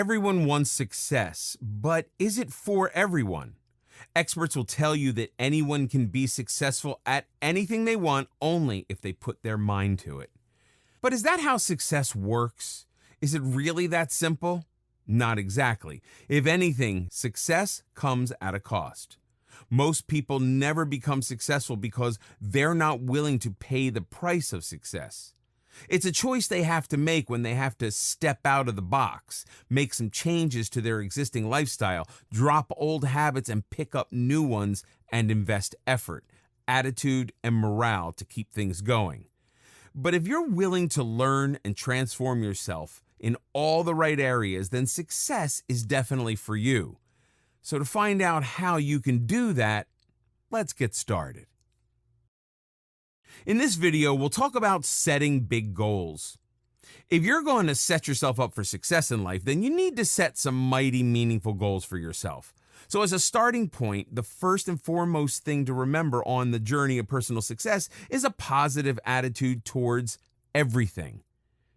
Everyone wants success, but is it for everyone? Experts will tell you that anyone can be successful at anything they want only if they put their mind to it. But is that how success works? Is it really that simple? Not exactly. If anything, success comes at a cost. Most people never become successful because they're not willing to pay the price of success. It's a choice they have to make when they have to step out of the box, make some changes to their existing lifestyle, drop old habits and pick up new ones, and invest effort, attitude, and morale to keep things going. But if you're willing to learn and transform yourself in all the right areas, then success is definitely for you. So to find out how you can do that, let's get started. In this video, we'll talk about setting big goals. If you're going to set yourself up for success in life, then you need to set some mighty meaningful goals for yourself. So as a starting point, the first and foremost thing to remember on the journey of personal success is a positive attitude towards everything.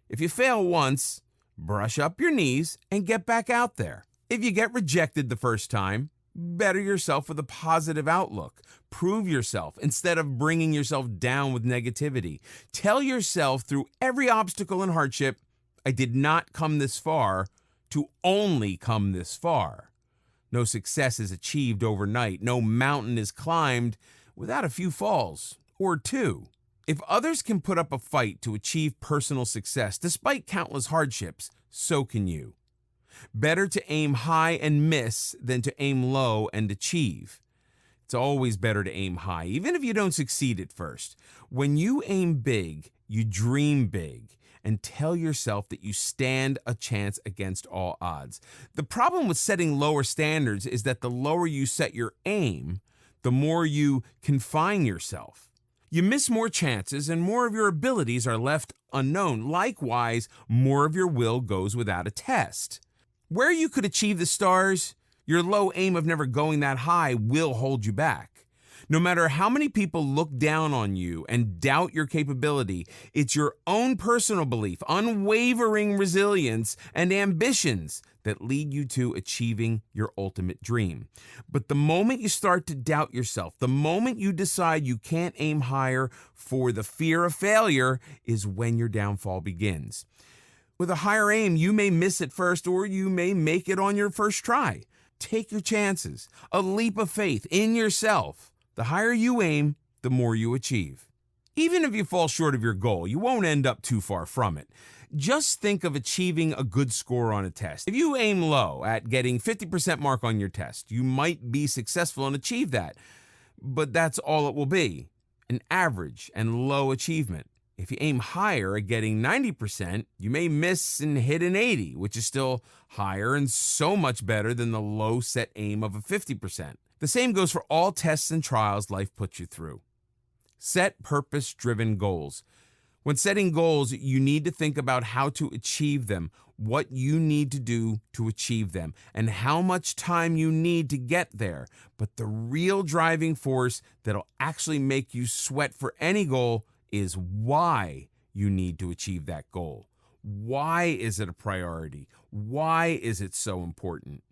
If you fail once, brush up your knees and get back out there. If you get rejected the first time, better yourself with a positive outlook. Prove yourself instead of bringing yourself down with negativity. Tell yourself through every obstacle and hardship, I did not come this far to only come this far. No success is achieved overnight. No mountain is climbed without a few falls, or two. If others can put up a fight to achieve personal success despite countless hardships, so can you. Better to aim high and miss than to aim low and achieve. It's always better to aim high, even if you don't succeed at first. When you aim big, you dream big, and tell yourself that you stand a chance against all odds. The problem with setting lower standards is that the lower you set your aim, the more you confine yourself. You miss more chances and more of your abilities are left unknown. Likewise, more of your will goes without a test. Where you could achieve the stars, your low aim of never going that high will hold you back. No matter how many people look down on you and doubt your capability, it's your own personal belief, unwavering resilience, and ambitions that lead you to achieving your ultimate dream. But the moment you start to doubt yourself, the moment you decide you can't aim higher for the fear of failure, is when your downfall begins. With a higher aim, you may miss it first, or you may make it on your first try. Take your chances, a leap of faith in yourself. The higher you aim, the more you achieve. Even if you fall short of your goal, you won't end up too far from it. Just think of achieving a good score on a test. If you aim low at getting 50% mark on your test, you might be successful and achieve that. But that's all it will be, an average and low achievement. If you aim higher at getting 90%, you may miss and hit an 80, which is still higher and so much better than the low set aim of a 50%. The same goes for all tests and trials life puts you through. Set purpose-driven goals. When setting goals, you need to think about how to achieve them, what you need to do to achieve them, and how much time you need to get there. But the real driving force that'll actually make you sweat for any goal is why you need to achieve that goal. Why is it a priority? Why is it so important?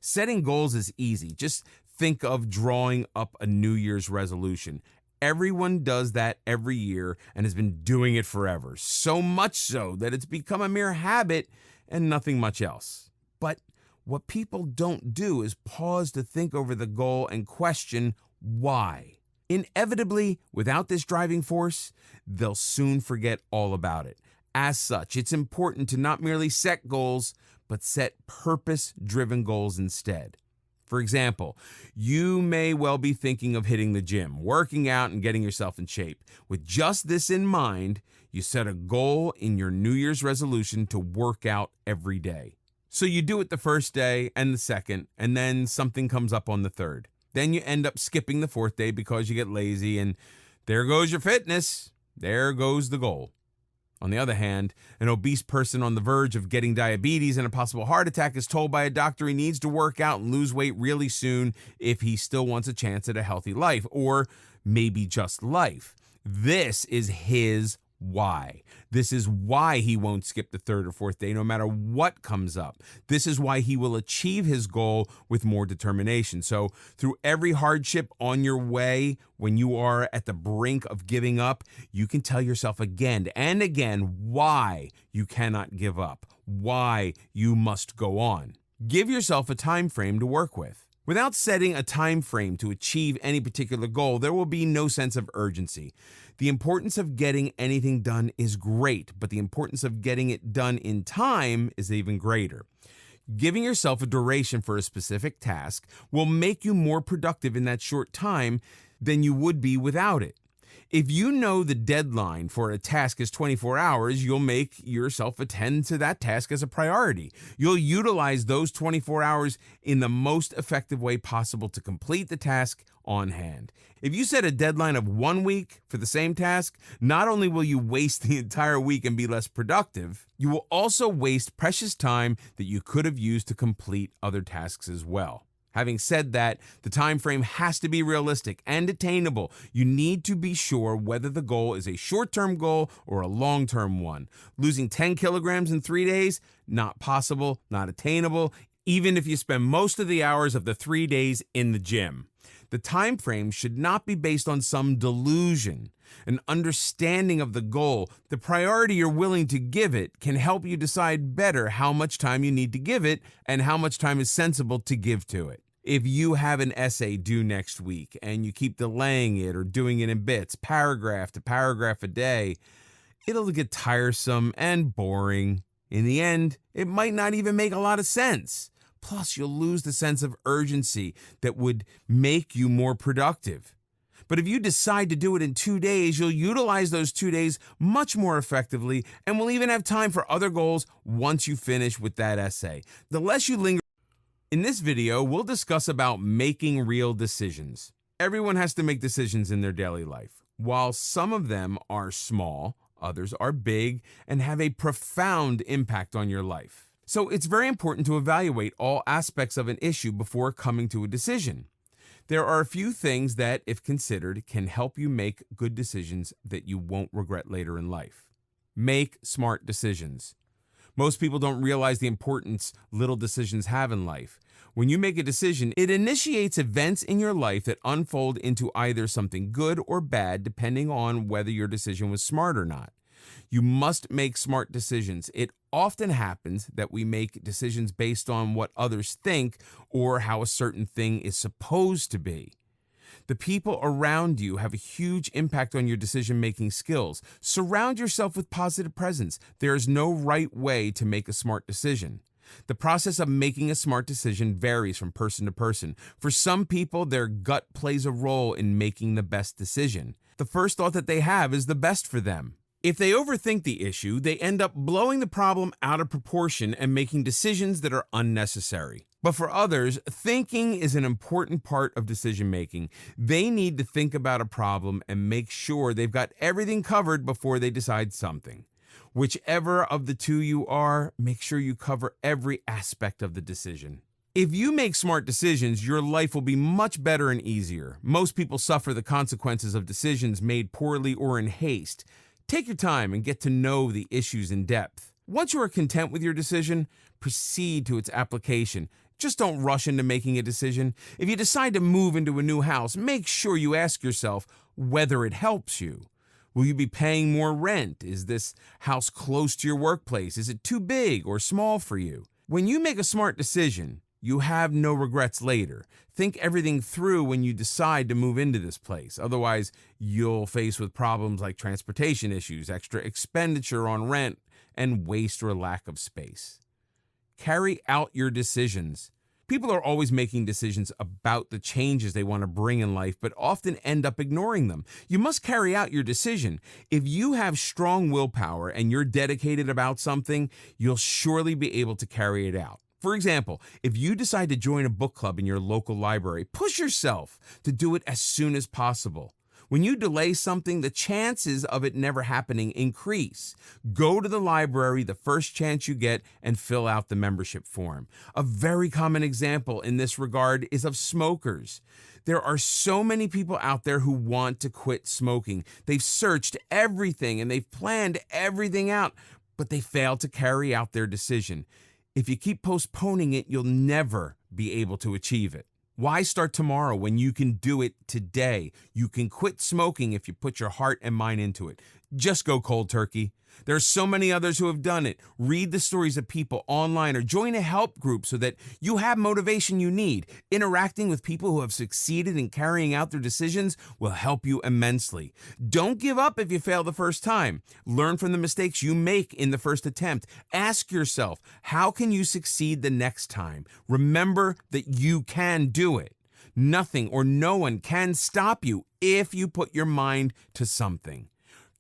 Setting goals is easy. Just think of drawing up a New Year's resolution. Everyone does that every year and has been doing it forever. So much so that it's become a mere habit and nothing much else. But what people don't do is pause to think over the goal and question why. Inevitably, without this driving force, they'll soon forget all about it. As such, it's important to not merely set goals, but set purpose-driven goals instead. For example, you may well be thinking of hitting the gym, working out, and getting yourself in shape. With just this in mind, you set a goal in your New Year's resolution to work out every day. So you do it the first day and the second, and then something comes up on the third. Then you end up skipping the fourth day because you get lazy, and there goes your fitness. There goes the goal. On the other hand, an obese person on the verge of getting diabetes and a possible heart attack is told by a doctor he needs to work out and lose weight really soon if he still wants a chance at a healthy life, or maybe just life. This is his why. This is why he won't skip the third or fourth day no matter what comes up. This is why he will achieve his goal with more determination. So through every hardship on your way, when you are at the brink of giving up, you can tell yourself again and again why you cannot give up, why you must go on. Give yourself a time frame to work with. Without setting a time frame to achieve any particular goal, there will be no sense of urgency. The importance of getting anything done is great, but the importance of getting it done in time is even greater. Giving yourself a duration for a specific task will make you more productive in that short time than you would be without it. If you know the deadline for a task is 24 hours, you'll make yourself attend to that task as a priority. You'll utilize those 24 hours in the most effective way possible to complete the task on hand. If you set a deadline of 1 week for the same task, not only will you waste the entire week and be less productive, you will also waste precious time that you could have used to complete other tasks as well. Having said that, the time frame has to be realistic and attainable. You need to be sure whether the goal is a short-term goal or a long-term one. Losing 10 kilograms in 3 days, not possible, not attainable, even if you spend most of the hours of the 3 days in the gym. The time frame should not be based on some delusion. An understanding of the goal, the priority you're willing to give it, can help you decide better how much time you need to give it and how much time is sensible to give to it. If you have an essay due next week and you keep delaying it or doing it in bits, paragraph to paragraph a day, it'll get tiresome and boring. In the end, it might not even make a lot of sense. Plus, you'll lose the sense of urgency that would make you more productive. But if you decide to do it in 2 days, you'll utilize those 2 days much more effectively and will even have time for other goals once you finish with that essay. The less you linger. In this video, we'll discuss about making real decisions. Everyone has to make decisions in their daily life. While some of them are small, others are big and have a profound impact on your life. So it's very important to evaluate all aspects of an issue before coming to a decision. There are a few things that, if considered, can help you make good decisions that you won't regret later in life. Make smart decisions. Most people don't realize the importance little decisions have in life. When you make a decision, it initiates events in your life that unfold into either something good or bad, depending on whether your decision was smart or not. You must make smart decisions. It often happens that we make decisions based on what others think or how a certain thing is supposed to be. The people around you have a huge impact on your decision-making skills. Surround yourself with positive presence. There is no right way to make a smart decision. The process of making a smart decision varies from person to person. For some people, their gut plays a role in making the best decision. The first thought that they have is the best for them. If they overthink the issue, they end up blowing the problem out of proportion and making decisions that are unnecessary. But for others, thinking is an important part of decision-making. They need to think about a problem and make sure they've got everything covered before they decide something. Whichever of the two you are, make sure you cover every aspect of the decision. If you make smart decisions, your life will be much better and easier. Most people suffer the consequences of decisions made poorly or in haste. Take your time and get to know the issues in depth. Once you are content with your decision, proceed to its application. Just don't rush into making a decision. If you decide to move into a new house, make sure you ask yourself whether it helps you. Will you be paying more rent? Is this house close to your workplace? Is it too big or small for you? When you make a smart decision, you have no regrets later. Think everything through when you decide to move into this place. Otherwise, you'll face with problems like transportation issues, extra expenditure on rent, and waste or lack of space. Carry out your decisions. People are always making decisions about the changes they want to bring in life, but often end up ignoring them. You must carry out your decision. If you have strong willpower and you're dedicated about something, you'll surely be able to carry it out. For example, if you decide to join a book club in your local library, push yourself to do it as soon as possible. When you delay something, the chances of it never happening increase. Go to the library the first chance you get and fill out the membership form. A very common example in this regard is of smokers. There are so many people out there who want to quit smoking. They've searched everything and they've planned everything out, but they fail to carry out their decision. If you keep postponing it, you'll never be able to achieve it. Why start tomorrow when you can do it today? You can quit smoking if you put your heart and mind into it. Just go cold turkey. There are so many others who have done it. Read the stories of people online or join a help group so that you have motivation you need. Interacting with people who have succeeded in carrying out their decisions will help you immensely. Don't give up if you fail the first time. Learn from the mistakes you make in the first attempt. Ask yourself, how can you succeed the next time? Remember that you can do it. Nothing or no one can stop you if you put your mind to something.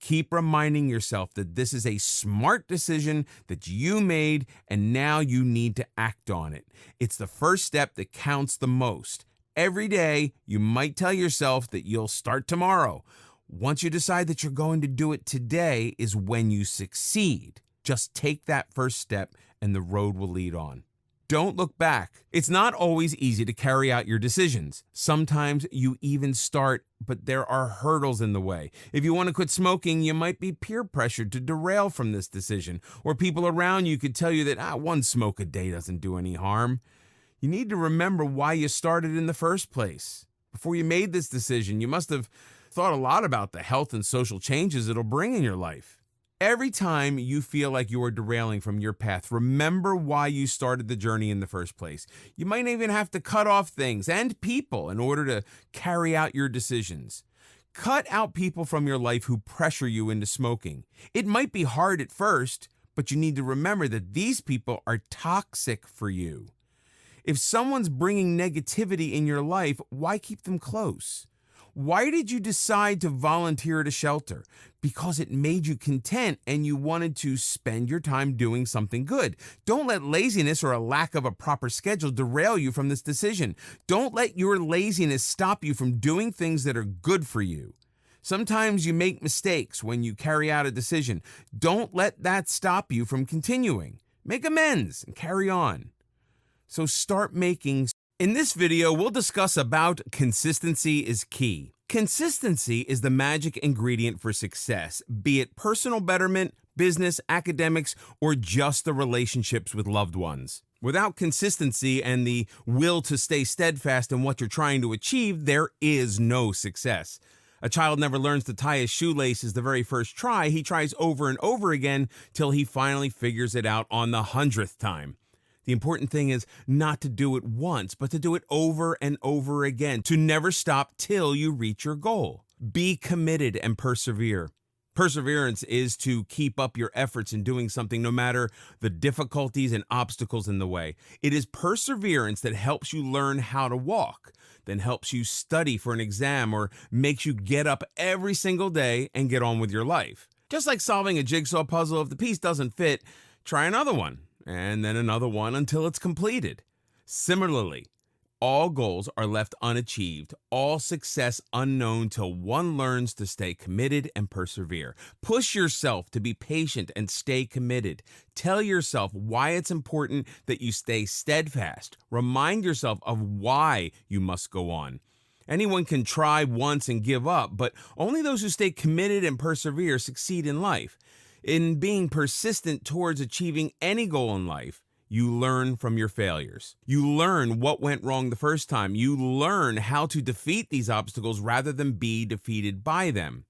Keep reminding yourself that this is a smart decision that you made and now you need to act on it. It's the first step that counts the most. Every day, you might tell yourself that you'll start tomorrow. Once you decide that you're going to do it today is when you succeed. Just take that first step and the road will lead on. Don't look back. It's not always easy to carry out your decisions. Sometimes you even start, but there are hurdles in the way. If you want to quit smoking, you might be peer pressured to derail from this decision, or people around you could tell you that one smoke a day doesn't do any harm. You need to remember why you started in the first place. Before you made this decision, you must have thought a lot about the health and social changes it'll bring in your life. Every time you feel like you are derailing from your path, remember why you started the journey in the first place. You might even have to cut off things and people in order to carry out your decisions. Cut out people from your life who pressure you into smoking. It might be hard at first, but you need to remember that these people are toxic for you. If someone's bringing negativity in your life, why keep them close? Why did you decide to volunteer at a shelter? Because it made you content and you wanted to spend your time doing something good. Don't let laziness or a lack of a proper schedule derail you from this decision. Don't let your laziness stop you from doing things that are good for you. Sometimes you make mistakes when you carry out a decision. Don't let that stop you from continuing. Make amends and carry on. So start making. In this video, we'll discuss about consistency is key. Consistency is the magic ingredient for success, be it personal betterment, business, academics, or just the relationships with loved ones. Without consistency and the will to stay steadfast in what you're trying to achieve, there is no success. A child never learns to tie his shoelaces the very first try. He tries over and over again till he finally figures it out on the 100th time. The important thing is not to do it once, but to do it over and over again, to never stop till you reach your goal. Be committed and persevere. Perseverance is to keep up your efforts in doing something no matter the difficulties and obstacles in the way. It is perseverance that helps you learn how to walk, then helps you study for an exam, or makes you get up every single day and get on with your life. Just like solving a jigsaw puzzle, if the piece doesn't fit, try another one. And then another one until it's completed. Similarly, all goals are left unachieved, all success unknown till one learns to stay committed and persevere. Push yourself to be patient and stay committed. Tell yourself why it's important that you stay steadfast. Remind yourself of why you must go on. Anyone can try once and give up, but only those who stay committed and persevere succeed in life. In being persistent towards achieving any goal in life, you learn from your failures. You learn what went wrong the first time. You learn how to defeat these obstacles rather than be defeated by them.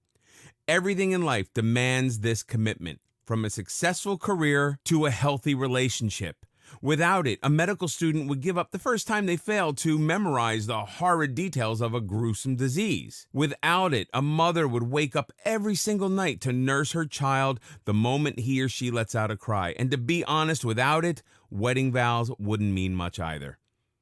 Everything in life demands this commitment, from a successful career to a healthy relationship. Without it, a medical student would give up the first time they failed to memorize the horrid details of a gruesome disease. Without it, a mother would wake up every single night to nurse her child the moment he or she lets out a cry. And to be honest, without it, wedding vows wouldn't mean much either.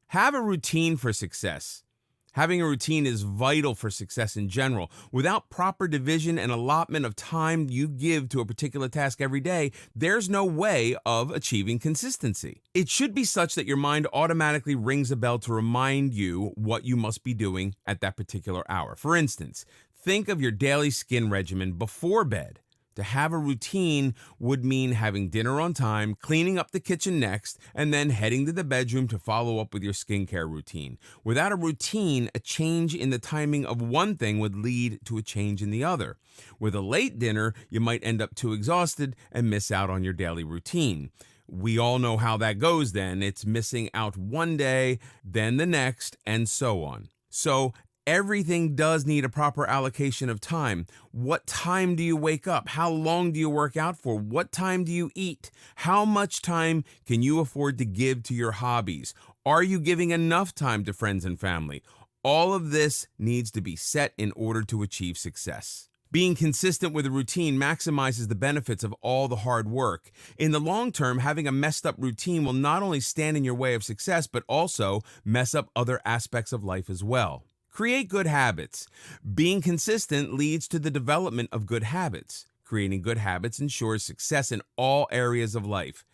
Have a routine for success. Having a routine is vital for success in general. Without proper division and allotment of time you give to a particular task every day, there's no way of achieving consistency. It should be such that your mind automatically rings a bell to remind you what you must be doing at that particular hour. For instance, Think of your daily skin regimen before bed. To have a routine would mean having dinner on time, cleaning up the kitchen next, and then heading to the bedroom to follow up with your skincare routine. Without a routine, a change in the timing of one thing would lead to a change in the other. With a late dinner, you might end up too exhausted and miss out on your daily routine. We all know how that goes then. It's missing out one day, then the next, and so on. So everything does need a proper allocation of time. What time do you wake up? How long do you work out for? What time do you eat? How much time can you afford to give to your hobbies? Are you giving enough time to friends and family? All of this needs to be set in order to achieve success. Being consistent with a routine maximizes the benefits of all the hard work. In the long term, having a messed up routine will not only stand in your way of success, but also mess up other aspects of life as well. Create good habits. Being consistent leads to the development of good habits. Creating good habits ensures success in all areas of life.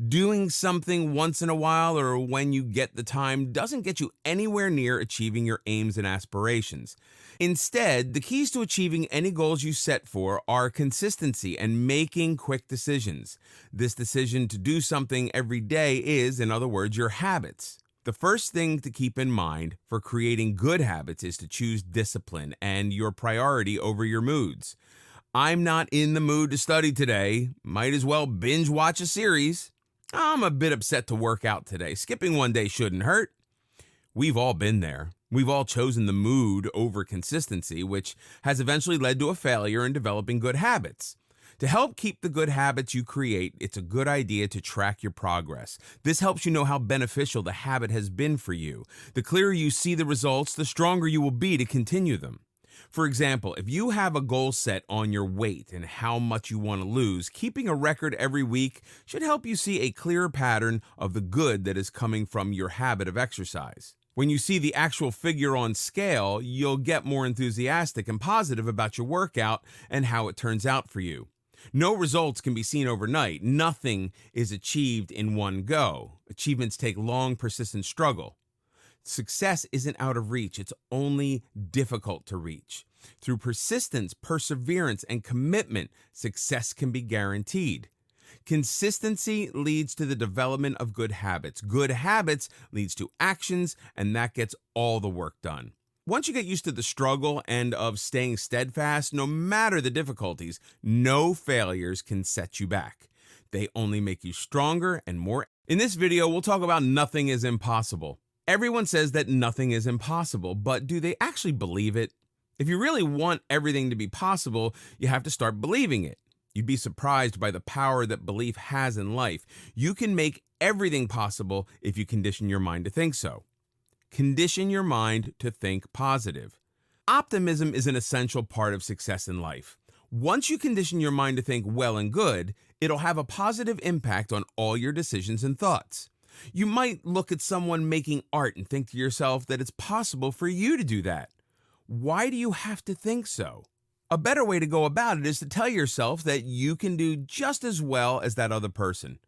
Doing something once in a while or when you get the time doesn't get you anywhere near achieving your aims and aspirations. Instead, the keys to achieving any goals you set for are consistency and making quick decisions. This decision to do something every day is, in other words, your habits. The first thing to keep in mind for creating good habits is to choose discipline and your priority over your moods. I'm not in the mood to study today. Might as well binge watch a series. I'm a bit upset to work out today. Skipping one day shouldn't hurt. We've all been there. We've all chosen the mood over consistency, which has eventually led to a failure in developing good habits. To help keep the good habits you create, it's a good idea to track your progress. This helps you know how beneficial the habit has been for you. The clearer you see the results, the stronger you will be to continue them. For example, if you have a goal set on your weight and how much you want to lose, keeping a record every week should help you see a clearer pattern of the good that is coming from your habit of exercise. When you see the actual figure on scale, you'll get more enthusiastic and positive about your workout and how it turns out for you. No results can be seen overnight. Nothing is achieved in one go. Achievements take long, persistent struggle. Success isn't out of reach. It's only difficult to reach. Through persistence, perseverance, and commitment, success can be guaranteed. Consistency leads to the development of good habits. Good habits leads to actions, and that gets all the work done. Once you get used to the struggle and of staying steadfast, no matter the difficulties, no failures can set you back. They only make you stronger and more. In this video, we'll talk about nothing is impossible. Everyone says that nothing is impossible, but do they actually believe it? If you really want everything to be possible, you have to start believing it. You'd be surprised by the power that belief has in life. You can make everything possible if you condition your mind to think so. Condition your mind to think positive. Optimism is an essential part of success in life. Once you condition your mind to think well and good, it'll have a positive impact on all your decisions and thoughts. You might look at someone making art and think to yourself that it's possible for you to do that. Why do you have to think so? A better way to go about it is to tell yourself that you can do just as well as that other person.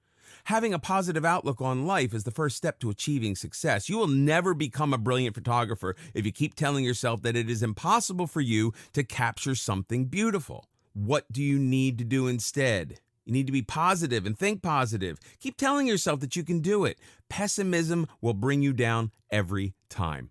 Having a positive outlook on life is the first step to achieving success. You will never become a brilliant photographer if you keep telling yourself that it is impossible for you to capture something beautiful. What do you need to do instead? You need to be positive and think positive. Keep telling yourself that you can do it. Pessimism will bring you down every time.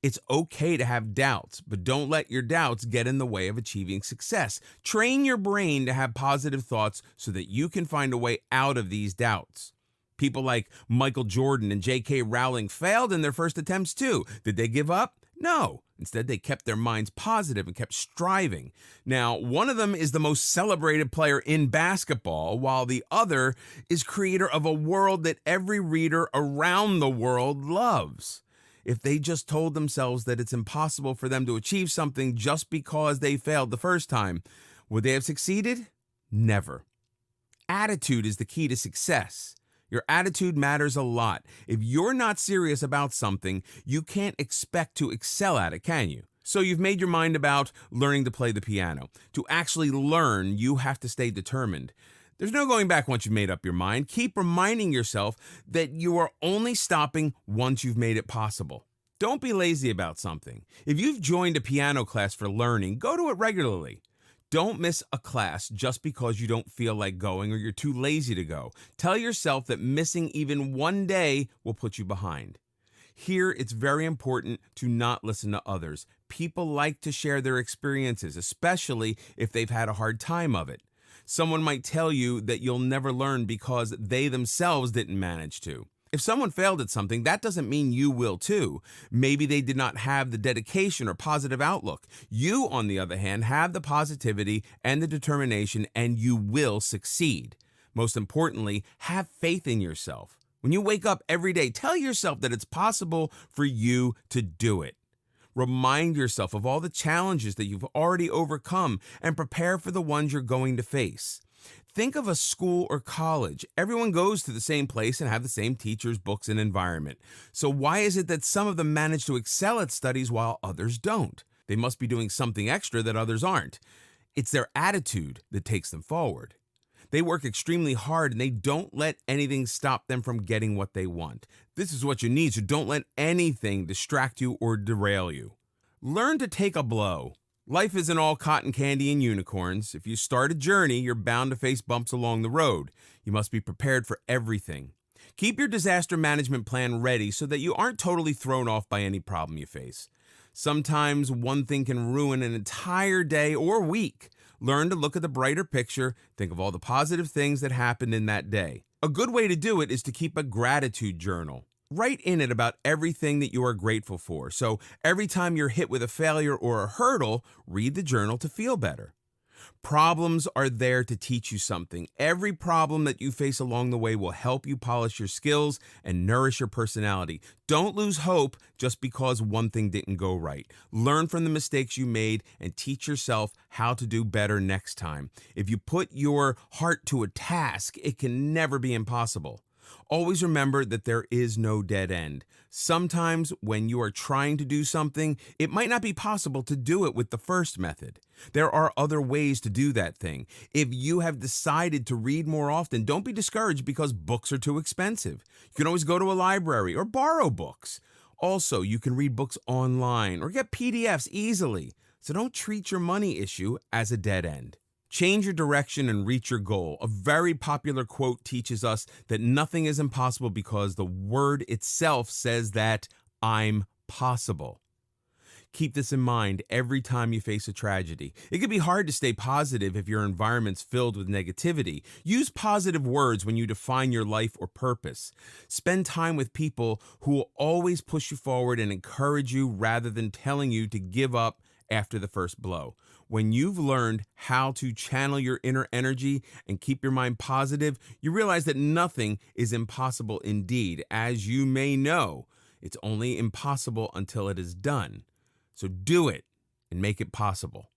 It's okay to have doubts, but don't let your doubts get in the way of achieving success. Train your brain to have positive thoughts so that you can find a way out of these doubts. People like Michael Jordan and J.K. Rowling failed in their first attempts too. Did they give up? No. Instead, they kept their minds positive and kept striving. Now, one of them is the most celebrated player in basketball, while the other is creator of a world that every reader around the world loves. If they just told themselves that it's impossible for them to achieve something just because they failed the first time, would they have succeeded? Never. Attitude is the key to success. Your attitude matters a lot. If you're not serious about something, you can't expect to excel at it, can you? So you've made your mind about learning to play the piano. To actually learn, you have to stay determined. There's no going back once you've made up your mind. Keep reminding yourself that you are only stopping once you've made it possible. Don't be lazy about something. If you've joined a piano class for learning, go to it regularly. Don't miss a class just because you don't feel like going or you're too lazy to go. Tell yourself that missing even one day will put you behind. Here, it's very important to not listen to others. People like to share their experiences, especially if they've had a hard time of it. Someone might tell you that you'll never learn because they themselves didn't manage to. If someone failed at something, that doesn't mean you will too. Maybe they did not have the dedication or positive outlook. You, on the other hand, have the positivity and the determination, and you will succeed. Most importantly, have faith in yourself. When you wake up every day, tell yourself that it's possible for you to do it. Remind yourself of all the challenges that you've already overcome and prepare for the ones you're going to face. Think of a school or college. Everyone goes to the same place and have the same teachers, books, and environment. So why is it that some of them manage to excel at studies while others don't? They must be doing something extra that others aren't. It's their attitude that takes them forward. They work extremely hard and they don't let anything stop them from getting what they want. This is what you need, so don't let anything distract you or derail you. Learn to take a blow. Life isn't all cotton candy and unicorns. If you start a journey, you're bound to face bumps along the road. You must be prepared for everything. Keep your disaster management plan ready so that you aren't totally thrown off by any problem you face. Sometimes one thing can ruin an entire day or week. Learn to look at the brighter picture, think of all the positive things that happened in that day. A good way to do it is to keep a gratitude journal. Write in it about everything that you are grateful for. So every time you're hit with a failure or a hurdle, read the journal to feel better. Problems are there to teach you something. Every problem that you face along the way will help you polish your skills and nourish your personality. Don't lose hope just because one thing didn't go right. Learn from the mistakes you made and teach yourself how to do better next time. If you put your heart to a task, it can never be impossible. Always remember that there is no dead end. Sometimes when you are trying to do something, it might not be possible to do it with the first method. There are other ways to do that thing. If you have decided to read more often, don't be discouraged because books are too expensive. You can always go to a library or borrow books. Also, you can read books online or get PDFs easily. So don't treat your money issue as a dead end. Change your direction and reach your goal. A very popular quote teaches us that nothing is impossible because the word itself says that I'm possible. Keep this in mind every time you face a tragedy. It can be hard to stay positive if your environment's filled with negativity. Use positive words when you define your life or purpose. Spend time with people who will always push you forward and encourage you rather than telling you to give up after the first blow. When you've learned how to channel your inner energy and keep your mind positive, you realize that nothing is impossible indeed. As you may know, it's only impossible until it is done. So do it and make it possible.